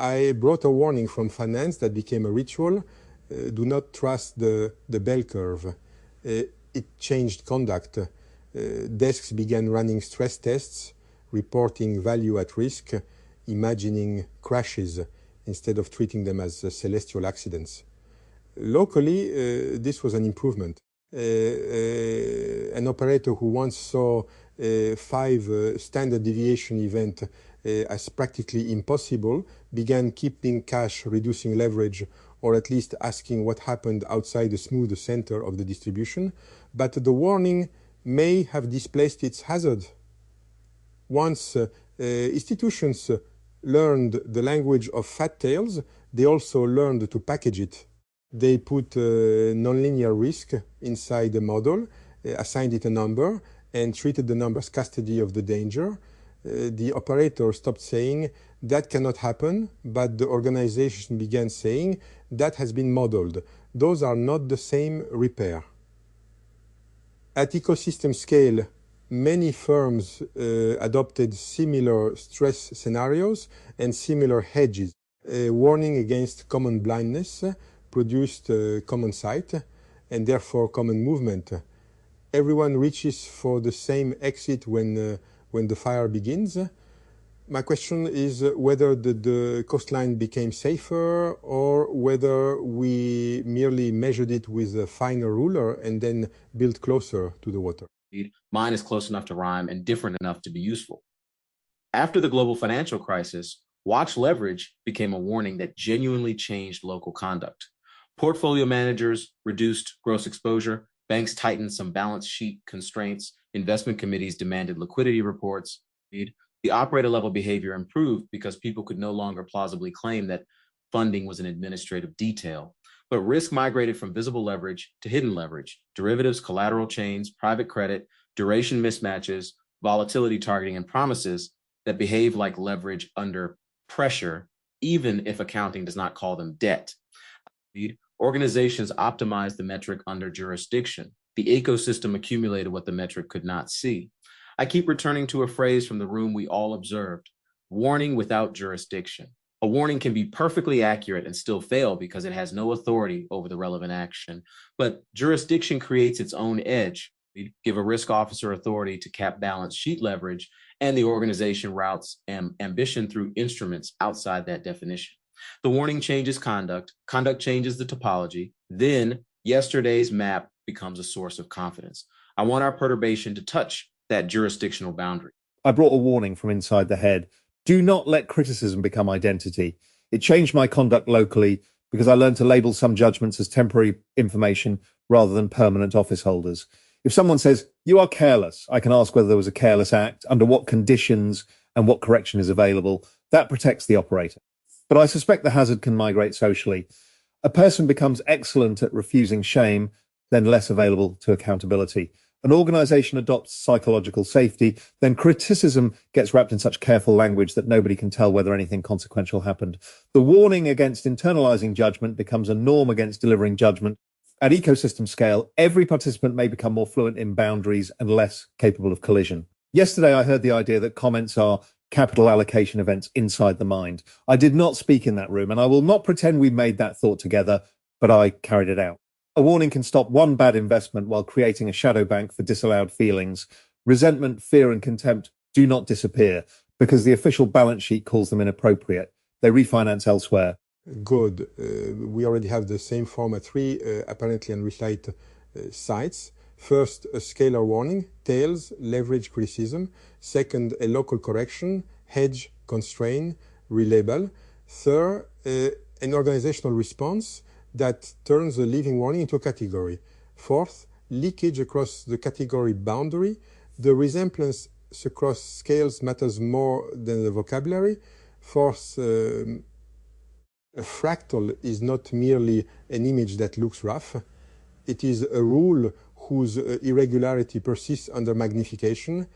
I brought a warning from finance that became a ritual. Do not trust the bell curve. It changed conduct. Desks began running stress tests, reporting value at risk, imagining crashes instead of treating them as celestial accidents. Locally, this was an improvement. An operator who once saw 5 standard deviation event as practically impossible began keeping cash, reducing leverage, or at least asking what happened outside the smooth center of the distribution. But the warning may have displaced its hazard. Once institutions learned the language of fat tails, they also learned to package it. They put nonlinear risk inside the model, assigned it a number, and treated the number as custody of the danger. The operator stopped saying, that cannot happen, but the organization began saying, that has been modeled. Those are not the same repair. At ecosystem scale, many firms adopted similar stress scenarios and similar hedges. Warning against common blindness produced common sight and therefore common movement. Everyone reaches for the same exit when the fire begins. My question is whether the coastline became safer or whether we merely measured it with a finer ruler and then built closer to the water. Mine is close enough to rhyme and different enough to be useful. After the global financial crisis, watch leverage became a warning that genuinely changed local conduct. Portfolio managers reduced gross exposure, banks tightened some balance sheet constraints, investment committees demanded liquidity reports. The operator level behavior improved because people could no longer plausibly claim that funding was an administrative detail. But risk migrated from visible leverage to hidden leverage, derivatives, collateral chains, private credit, duration mismatches, volatility targeting, and promises that behave like leverage under pressure, even if accounting does not call them debt. Organizations optimized the metric under jurisdiction. The ecosystem accumulated what the metric could not see. I keep returning to a phrase from the room we all observed: warning without jurisdiction. A warning can be perfectly accurate and still fail because it has no authority over the relevant action. But jurisdiction creates its own edge. We give a risk officer authority to cap balance sheet leverage, and the organization routes ambition through instruments outside that definition. The warning changes conduct, conduct changes the topology, then yesterday's map becomes a source of confidence. I want our perturbation to touch that jurisdictional boundary. I brought a warning from inside the head. Do not let criticism become identity. It changed my conduct locally because I learned to label some judgments as temporary information rather than permanent office holders. If someone says, you are careless, I can ask whether there was a careless act, under what conditions, and what correction is available. That protects the operator. But I suspect the hazard can migrate socially. A person becomes excellent at refusing shame, then less available to accountability. An organization adopts psychological safety, then criticism gets wrapped in such careful language that nobody can tell whether anything consequential happened. The warning against internalizing judgment becomes a norm against delivering judgment. At ecosystem scale, every participant may become more fluent in boundaries and less capable of collision. Yesterday, I heard the idea that comments are capital allocation events inside the mind. I did not speak in that room, and I will not pretend we made that thought together, but I carried it out. A warning can stop one bad investment while creating a shadow bank for disallowed feelings. Resentment, fear, and contempt do not disappear because the official balance sheet calls them inappropriate. They refinance elsewhere. Good. We already have the same format, 3 apparently unrelated sites. First, a scalar warning, tails, leverage, criticism. Second, a local correction, hedge, constrain, relabel. Third, an organizational response that turns a living warning into a category. Fourth, leakage across the category boundary. The resemblance across scales matters more than the vocabulary. Fourth, a fractal is not merely an image that looks rough. It is a rule whose irregularity persists under magnification.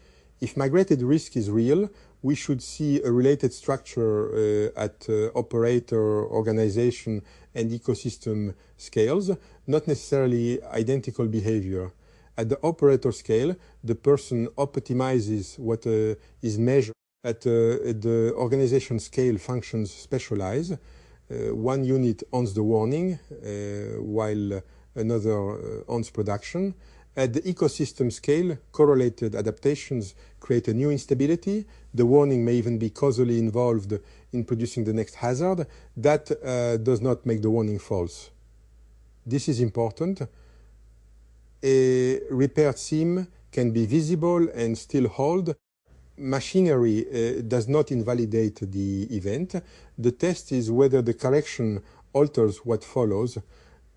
If migrated risk is real, we should see a related structure at operator, organization, and ecosystem scales, not necessarily identical behavior. At the operator scale, the person optimizes what is measured. At the organization scale, functions specialize. One unit owns the warning, while another owns production. At the ecosystem scale, correlated adaptations create a new instability. The warning may even be causally involved in producing the next hazard. That does not make the warning false. This is important. A repaired seam can be visible and still hold. Machinery does not invalidate the event. The test is whether the correction alters what follows.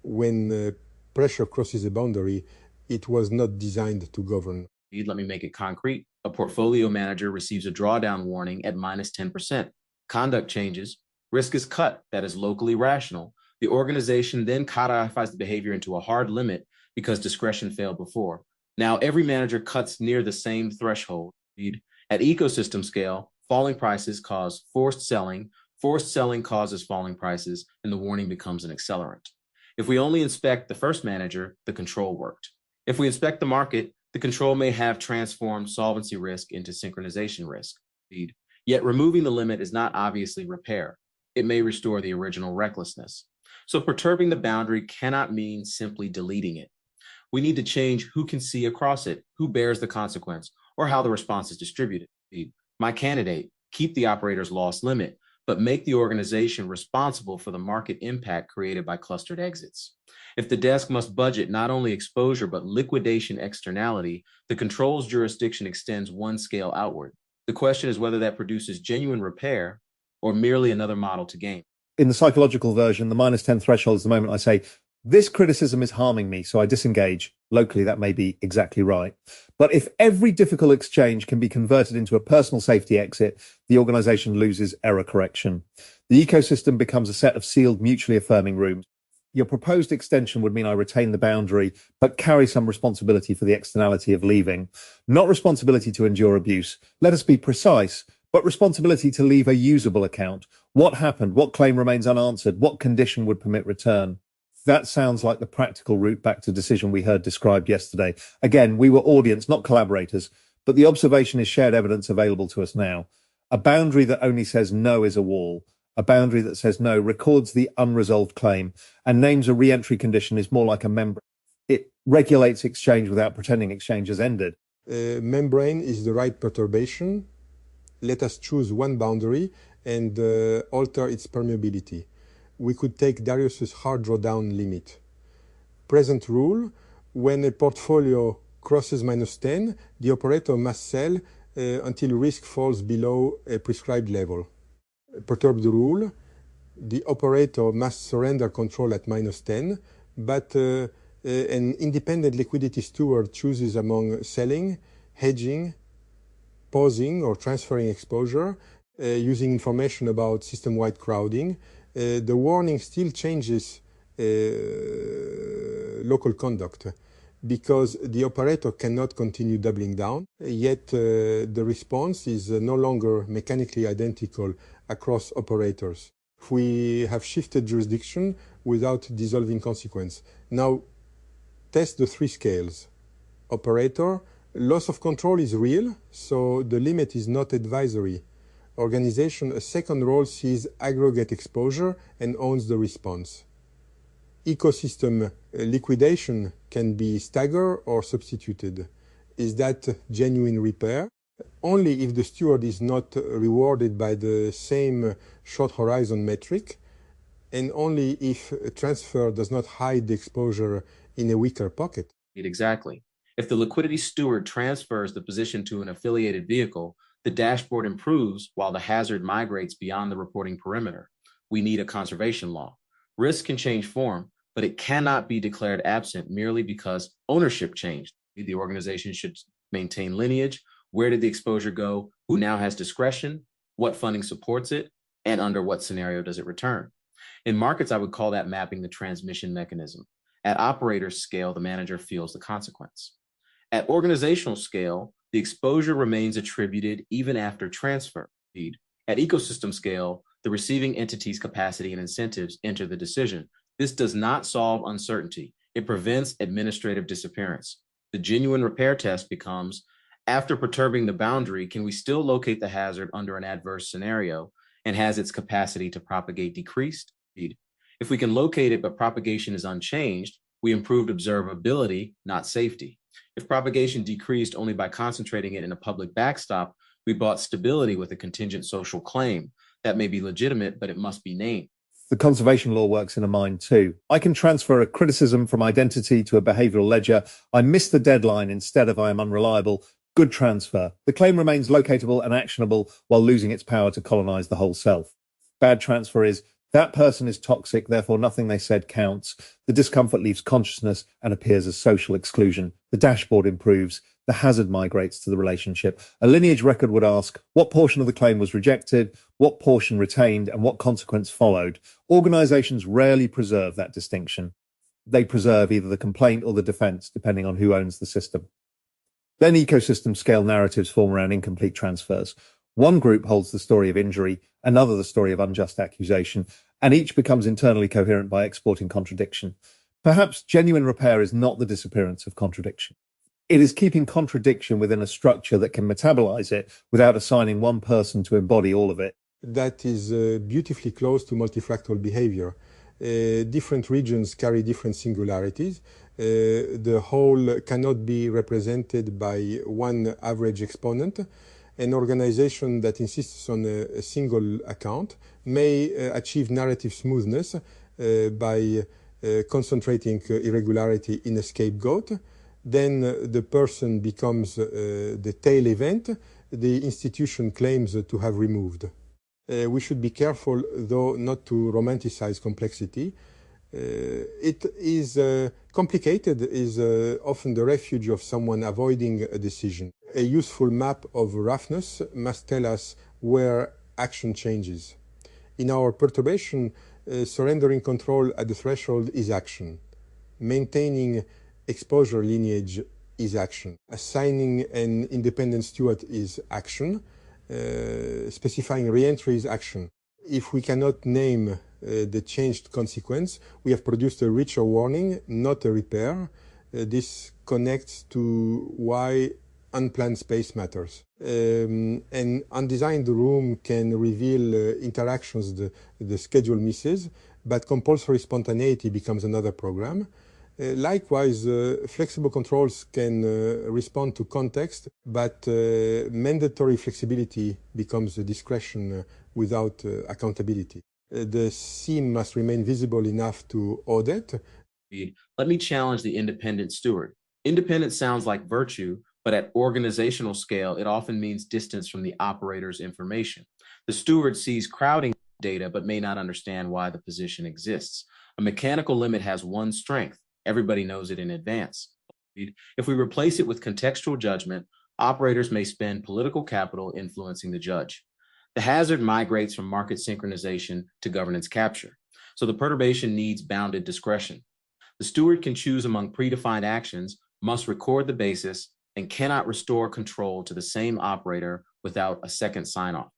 When pressure crosses a boundary, it was not designed to govern. Let me make it concrete. A portfolio manager receives a drawdown warning at minus 10%. Conduct changes. Risk is cut. That is locally rational. The organization then codifies the behavior into a hard limit because discretion failed before. Now every manager cuts near the same threshold. At ecosystem scale, falling prices cause forced selling causes falling prices, and the warning becomes an accelerant. If we only inspect the first manager, the control worked. If we inspect the market, the control may have transformed solvency risk into synchronization risk. Yet removing the limit is not obviously repair. It may restore the original recklessness. So perturbing the boundary cannot mean simply deleting it. We need to change who can see across it, who bears the consequence, or how the response is distributed. My candidate, keep the operator's loss limit, but make the organization responsible for the market impact created by clustered exits. If the desk must budget not only exposure, but liquidation externality, the control's jurisdiction extends one scale outward. The question is whether that produces genuine repair or merely another model to game. In the psychological version, the minus 10 threshold is the moment I say, this criticism is harming me, so I disengage. Locally, that may be exactly right. But if every difficult exchange can be converted into a personal safety exit, the organization loses error correction. The ecosystem becomes a set of sealed, mutually affirming rooms. Your proposed extension would mean I retain the boundary, but carry some responsibility for the externality of leaving. Not responsibility to endure abuse. Let us be precise, but responsibility to leave a usable account. What happened? What claim remains unanswered? What condition would permit return? That sounds like the practical route back to decision we heard described yesterday. Again, we were audience, not collaborators, but the observation is shared evidence available to us now. A boundary that only says no is a wall. A boundary that says no records the unresolved claim and names a re-entry condition is more like a membrane. It regulates exchange without pretending exchange has ended. Membrane is the right perturbation. Let us choose one boundary and alter its permeability. We could take Darius's hard drawdown limit. Present rule, when a portfolio crosses minus 10, the operator must sell until risk falls below a prescribed level. Perturb the rule, the operator must surrender control at minus 10, but an independent liquidity steward chooses among selling, hedging, pausing or transferring exposure, using information about system-wide crowding. The warning still changes local conduct because the operator cannot continue doubling down, yet the response is no longer mechanically identical across operators. We have shifted jurisdiction without dissolving consequence. Now, test the three scales. Operator, loss of control is real, so the limit is not advisory. Organization, a second role sees aggregate exposure and owns the response. Ecosystem liquidation can be staggered or substituted. Is that genuine repair? Only if the steward is not rewarded by the same short horizon metric, and only if a transfer does not hide the exposure in a weaker pocket. Exactly. If the liquidity steward transfers the position to an affiliated vehicle, the dashboard improves while the hazard migrates beyond the reporting perimeter. We need a conservation law. Risk can change form, but it cannot be declared absent merely because ownership changed. The organization should maintain lineage. Where did the exposure go? Who now has discretion? What funding supports it? And under what scenario does it return? In markets, I would call that mapping the transmission mechanism. At operator scale, the manager feels the consequence. At organizational scale, the exposure remains attributed even after transfer. At ecosystem scale, the receiving entity's capacity and incentives enter the decision. This does not solve uncertainty. It prevents administrative disappearance. The genuine repair test becomes, After perturbing the boundary, can we still locate the hazard under an adverse scenario, and has its capacity to propagate decreased? If we can locate it but propagation is unchanged, we improved observability, not safety. If propagation decreased only by concentrating it in a public backstop, we bought stability with a contingent social claim. That may be legitimate, but it must be named. The conservation law works in a mind too. I can transfer a criticism from identity to a behavioral ledger. I missed the deadline instead of I am unreliable. Good transfer. The claim remains locatable and actionable while losing its power to colonize the whole self. Bad transfer is that person is toxic, therefore nothing they said counts. The discomfort leaves consciousness and appears as social exclusion. The dashboard improves. The hazard migrates to the relationship. A lineage record would ask, what portion of the claim was rejected, what portion retained, and what consequence followed? Organizations rarely preserve that distinction. They preserve either the complaint or the defense, depending on who owns the system. Then ecosystem scale narratives form around incomplete transfers. One group holds the story of injury, another the story of unjust accusation, and each becomes internally coherent by exporting contradiction. Perhaps genuine repair is not the disappearance of contradiction. It is keeping contradiction within a structure that can metabolize it without assigning one person to embody all of it. That is beautifully close to multifractal behavior. Different regions carry different singularities. The whole cannot be represented by one average exponent. An organization that insists on a single account may achieve narrative smoothness by concentrating irregularity in a scapegoat. Then the person becomes the tail event the institution claims to have removed. We should be careful, though, not to romanticize complexity. It is complicated is often the refuge of someone avoiding a decision. A useful map of roughness must tell us where action changes. In our perturbation, surrendering control at the threshold is action. Maintaining exposure lineage is action. Assigning an independent steward is action. Specifying re-entry is action. If we cannot name the changed consequence, we have produced a richer warning, not a repair. This connects to why unplanned space matters. An undesigned room can reveal interactions the schedule misses, but compulsory spontaneity becomes another program. Likewise, flexible controls can respond to context, but mandatory flexibility becomes a discretion without accountability. The seam must remain visible enough to audit. Let me challenge the independent steward. Independent sounds like virtue, but at organizational scale, it often means distance from the operator's information. The steward sees crowding data, but may not understand why the position exists. A mechanical limit has one strength. Everybody knows it in advance. If we replace it with contextual judgment, operators may spend political capital influencing the judge. The hazard migrates from market synchronization to governance capture. So the perturbation needs bounded discretion. The steward can choose among predefined actions, must record the basis, and cannot restore control to the same operator without a second sign-off.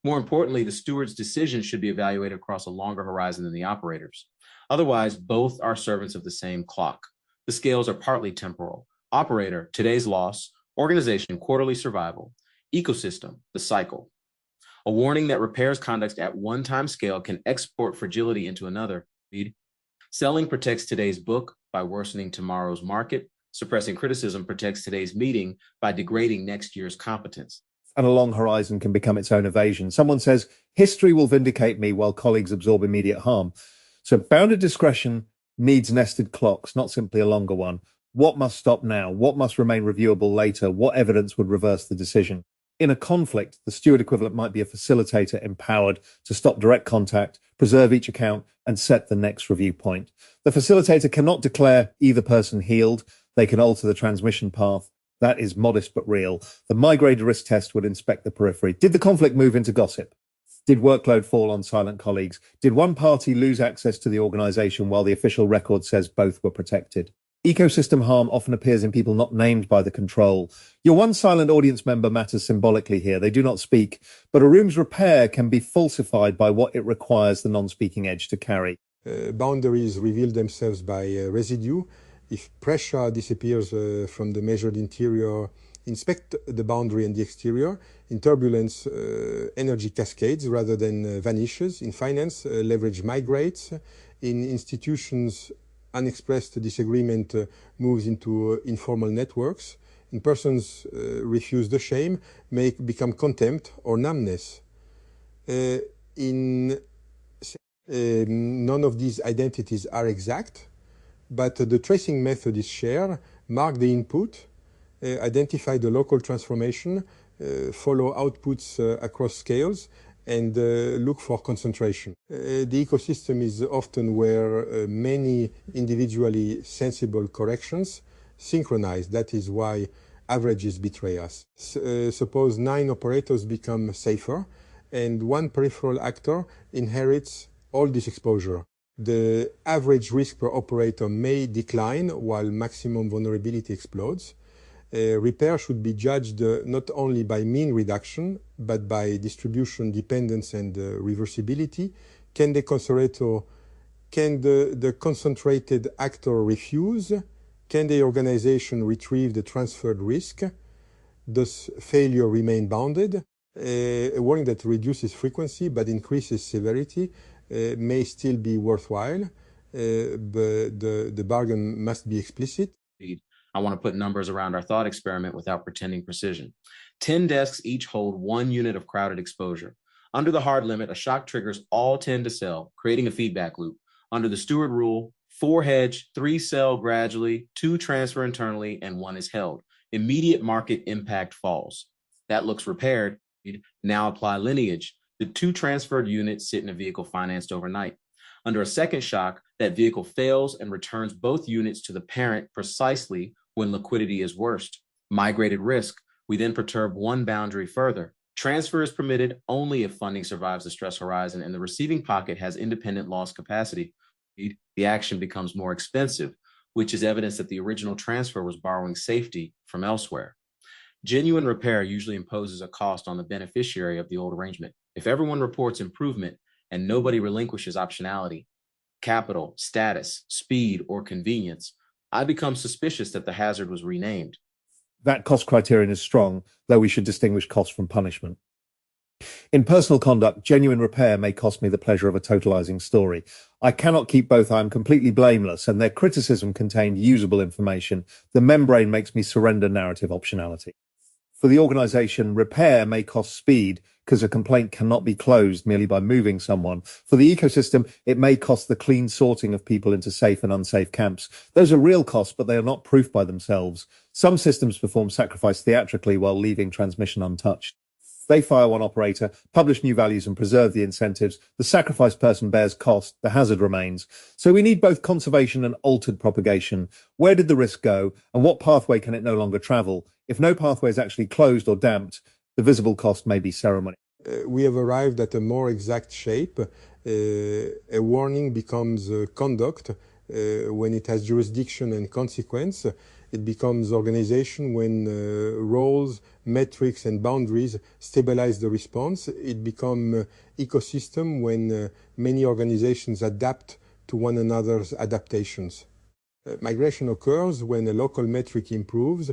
More importantly, the steward's decision should be evaluated across a longer horizon than the operator's. Otherwise, both are servants of the same clock. The scales are partly temporal. Operator, today's loss. Organization, quarterly survival. Ecosystem, the cycle. A warning that repairs conduct at one time scale can export fragility into another. Selling protects today's book by worsening tomorrow's market. Suppressing criticism protects today's meeting by degrading next year's competence. And a long horizon can become its own evasion. Someone says, history will vindicate me while colleagues absorb immediate harm. So bounded discretion needs nested clocks, not simply a longer one. What must stop now? What must remain reviewable later? What evidence would reverse the decision? In a conflict, the steward equivalent might be a facilitator empowered to stop direct contact, preserve each account, and set the next review point. The facilitator cannot declare either person healed. They can alter the transmission path. That is modest but real. The migrated risk test would inspect the periphery. Did the conflict move into gossip? Did workload fall on silent colleagues? Did one party lose access to the organization while the official record says both were protected? Ecosystem harm often appears in people not named by the control. Your one silent audience member matters symbolically here. They do not speak, but a room's repair can be falsified by what it requires the non-speaking edge to carry. Boundaries reveal themselves by residue. If pressure disappears from the measured interior, inspect the boundary and the exterior. In turbulence, energy cascades rather than vanishes. In finance, leverage migrates. In institutions, unexpressed disagreement moves into informal networks. In persons, refuse the shame, may become contempt or numbness. None of these identities are exact, but the tracing method is shared. Mark the input, identify the local transformation, follow outputs across scales, and look for concentration. The ecosystem is often where many individually sensible corrections synchronize. That is why averages betray us. Suppose 9 operators become safer, and one peripheral actor inherits all this exposure. The average risk per operator may decline while maximum vulnerability explodes. Repair should be judged not only by mean reduction, but by distribution dependence and reversibility. Can the concentrated actor refuse? Can the organization retrieve the transferred risk? Does failure remain bounded? A warning that reduces frequency but increases severity may still be worthwhile, but the bargain must be explicit. I want to put numbers around our thought experiment without pretending precision. 10 desks each hold 1 unit of crowded exposure. Under the hard limit, a shock triggers all 10 to sell, creating a feedback loop. Under the Stewart rule, 4 hedge, 3 sell gradually, 2 transfer internally, and 1 is held. Immediate market impact falls. That looks repaired. Now apply lineage. The 2 transferred units sit in a vehicle financed overnight. Under a second shock, that vehicle fails and returns both units to the parent precisely when liquidity is worst. Migrated risk. We then perturb one boundary further. Transfer is permitted only if funding survives the stress horizon and the receiving pocket has independent loss capacity. The action becomes more expensive, which is evidence that the original transfer was borrowing safety from elsewhere. Genuine repair usually imposes a cost on the beneficiary of the old arrangement. If everyone reports improvement and nobody relinquishes optionality, capital, status, speed, or convenience, I become suspicious that the hazard was renamed. That cost criterion is strong, though we should distinguish cost from punishment. In personal conduct, genuine repair may cost me the pleasure of a totalizing story. I cannot keep both. I am completely blameless, and their criticism contained usable information. The membrane makes me surrender narrative optionality. For the organization, repair may cost speed because a complaint cannot be closed merely by moving someone. For the ecosystem, it may cost the clean sorting of people into safe and unsafe camps. Those are real costs, but they are not proof by themselves. Some systems perform sacrifice theatrically while leaving transmission untouched. They fire one operator, publish new values and preserve the incentives. The sacrificed person bears cost, the hazard remains. So we need both conservation and altered propagation. Where did the risk go, and what pathway can it no longer travel? If no pathway is actually closed or damped, the visible cost may be ceremony. We have arrived at a more exact shape. A warning becomes conduct when it has jurisdiction and consequence. It becomes organization when roles, metrics, and boundaries stabilize the response. It becomes ecosystem when many organizations adapt to one another's adaptations. Migration occurs when a local metric improves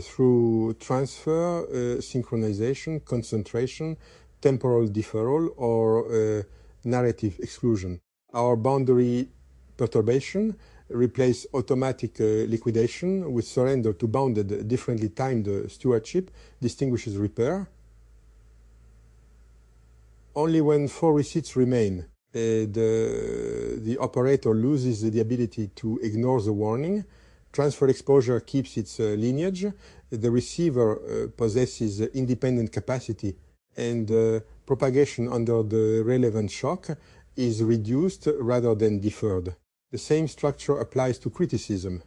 through transfer, synchronization, concentration, temporal deferral, or narrative exclusion. Our boundary perturbation replace automatic liquidation with surrender to bounded, differently timed stewardship, distinguishes repair. Only when 4 receipts remain, the operator loses the ability to ignore the warning. Transfer exposure keeps its lineage. The receiver possesses independent capacity, and propagation under the relevant shock is reduced rather than deferred. The same structure applies to criticism.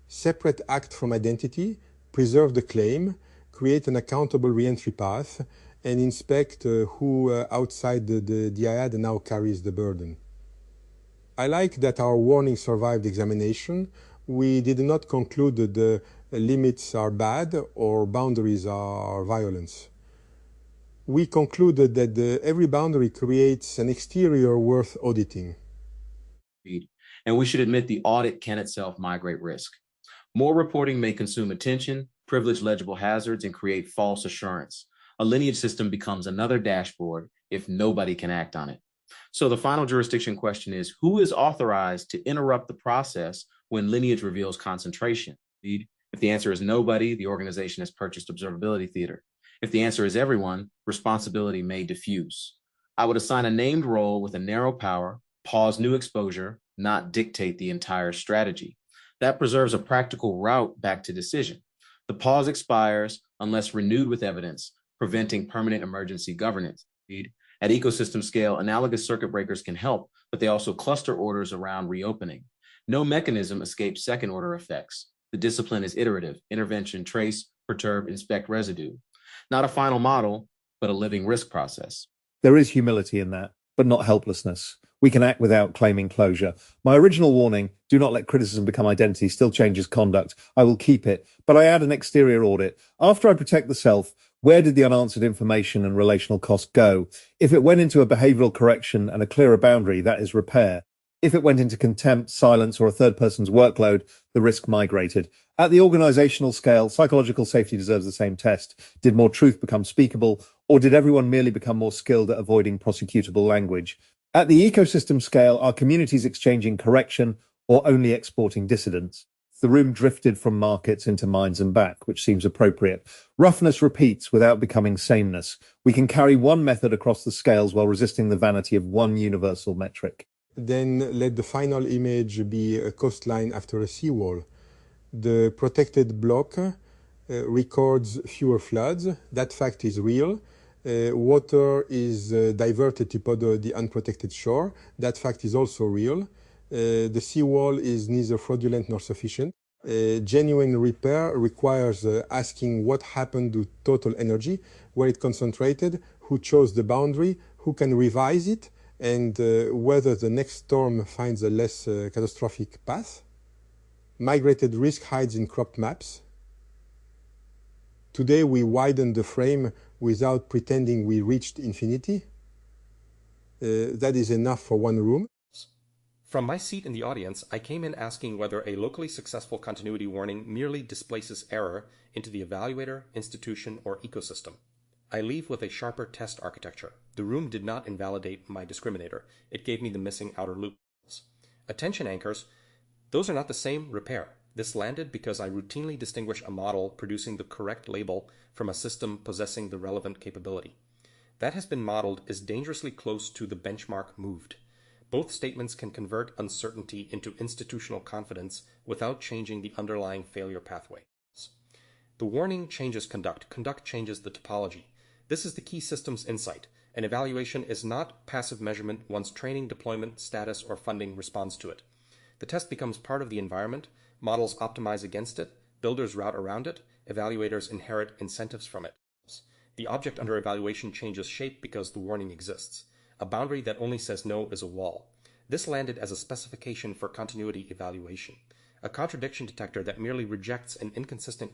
Separate act from identity, preserve the claim, create an accountable re-entry path, and inspect who outside the dyad now carries the burden. I like that our warning survived examination. We did not conclude that the limits are bad or boundaries are violence. We concluded that every boundary creates an exterior worth auditing. And we should admit the audit can itself migrate risk. More reporting may consume attention, privilege legible hazards, and create false assurance. A lineage system becomes another dashboard if nobody can act on it. So the final jurisdiction question is, who is authorized to interrupt the process when lineage reveals concentration? If the answer is nobody, the organization has purchased observability theater. If the answer is everyone, responsibility may diffuse. I would assign a named role with a narrow power, pause new exposure, not dictate the entire strategy. That preserves a practical route back to decision. The pause expires unless renewed with evidence, preventing permanent emergency governance. At ecosystem scale, analogous circuit breakers can help, but they also cluster orders around reopening. No mechanism escapes second-order effects. The discipline is iterative: intervention, trace, perturb, inspect residue. Not a final model, but a living risk process. There is humility in that, but not helplessness. We can act without claiming closure. My original warning, do not let criticism become identity, still changes conduct. I will keep it, but I add an exterior audit. After I protect the self, where did the unanswered information and relational cost go? If it went into a behavioral correction and a clearer boundary, that is repair. If it went into contempt, silence, or a third person's workload, the risk migrated. At the organizational scale, psychological safety deserves the same test. Did more truth become speakable, or did everyone merely become more skilled at avoiding prosecutable language? At the ecosystem scale, are communities exchanging correction or only exporting dissidents? The room drifted from markets into minds and back, which seems appropriate. Roughness repeats without becoming sameness. We can carry one method across the scales while resisting the vanity of one universal metric. Then let the final image be a coastline after a seawall. The protected block records fewer floods. That fact is real. Water is diverted to the unprotected shore. That fact is also real. The seawall is neither fraudulent nor sufficient. Genuine repair requires asking what happened to total energy, where it concentrated, who chose the boundary, who can revise it, and whether the next storm finds a less catastrophic path. Migrated risk hides in cropped maps. Today we widen the frame without pretending we reached infinity. That is enough for one room. From my seat in the audience, I came in asking whether a locally successful continuity warning merely displaces error into the evaluator, institution, or ecosystem. I leave with a sharper test architecture. The room did not invalidate my discriminator. It gave me the missing outer loops. Attention anchors, those are not the same repair. This landed because I routinely distinguish a model producing the correct label from a system possessing the relevant capability. That has been modeled as dangerously close to the benchmark moved. Both statements can convert uncertainty into institutional confidence without changing the underlying failure pathway. The warning changes conduct. Conduct changes the topology. This is the key systems insight. An evaluation is not passive measurement once training, deployment, status, or funding responds to it. The test becomes part of the environment, models optimize against it, builders route around it, evaluators inherit incentives from it. The object under evaluation changes shape because the warning exists. A boundary that only says no is a wall. This landed as a specification for continuity evaluation. A contradiction detector that merely rejects an inconsistent